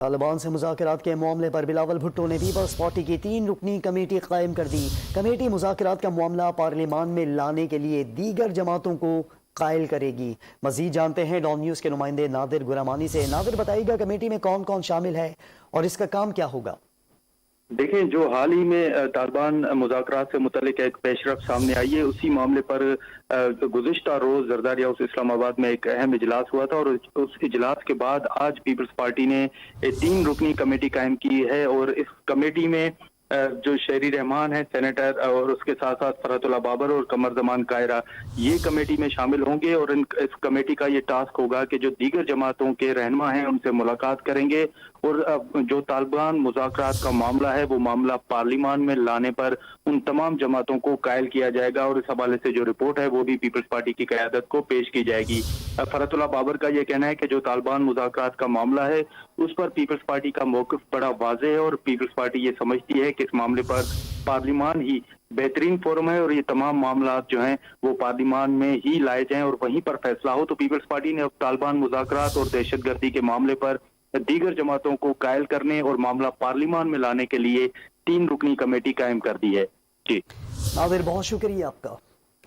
طالبان سے مذاکرات کے معاملے پر بلاول بھٹو نے پیپلز پارٹی کی 3 رکنی کمیٹی قائم کر دی۔ کمیٹی مذاکرات کا معاملہ پارلیمان میں لانے کے لیے دیگر جماعتوں کو قائل کرے گی۔ مزید جانتے ہیں ڈان نیوز کے نمائندے نادر گرامانی سے۔ نادر، بتائیے گا کمیٹی میں کون کون شامل ہے اور اس کا کام کیا ہوگا؟ دیکھیں، جو حال ہی میں طالبان مذاکرات سے متعلق ایک پیش رفت سامنے آئی ہے، اسی معاملے پر گزشتہ روز زرداری ہاؤس اسلام آباد میں ایک اہم اجلاس ہوا تھا، اور اس اجلاس کے بعد آج پیپلز پارٹی نے 3 رکنی کمیٹی قائم کی ہے، اور اس کمیٹی میں جو شہری رحمان ہے سینیٹر، اور اس کے ساتھ ساتھ فرحت اللہ بابر اور قمر زمان قاہرہ، یہ کمیٹی میں شامل ہوں گے، اور اس کمیٹی کا یہ ٹاسک ہوگا کہ جو دیگر جماعتوں کے رہنما ہیں ان سے ملاقات کریں گے، اور جو طالبان مذاکرات کا معاملہ ہے وہ معاملہ پارلیمان میں لانے پر ان تمام جماعتوں کو قائل کیا جائے گا، اور اس حوالے سے جو رپورٹ ہے وہ بھی پیپلز پارٹی کی قیادت کو پیش کی جائے گی۔ فرحت اللہ بابر کا یہ کہنا ہے کہ جو طالبان مذاکرات کا معاملہ ہے اس پر پیپلز پارٹی کا موقف بڑا واضح ہے، اور پیپلز پارٹی یہ سمجھتی ہے کہ اس معاملے پر پارلیمان ہی بہترین فورم ہے، اور یہ تمام معاملات جو ہیں وہ پارلیمان میں ہی لائے جائیں اور وہیں پر فیصلہ ہو۔ تو پیپلز پارٹی نے اب طالبان مذاکرات اور دہشت گردی کے معاملے پر دیگر جماعتوں کو قائل کرنے اور معاملہ پارلیمان میں لانے کے لیے 3 رکنی کمیٹی قائم کر دی ہے۔ جی نادر، بہت شکریہ آپ کا۔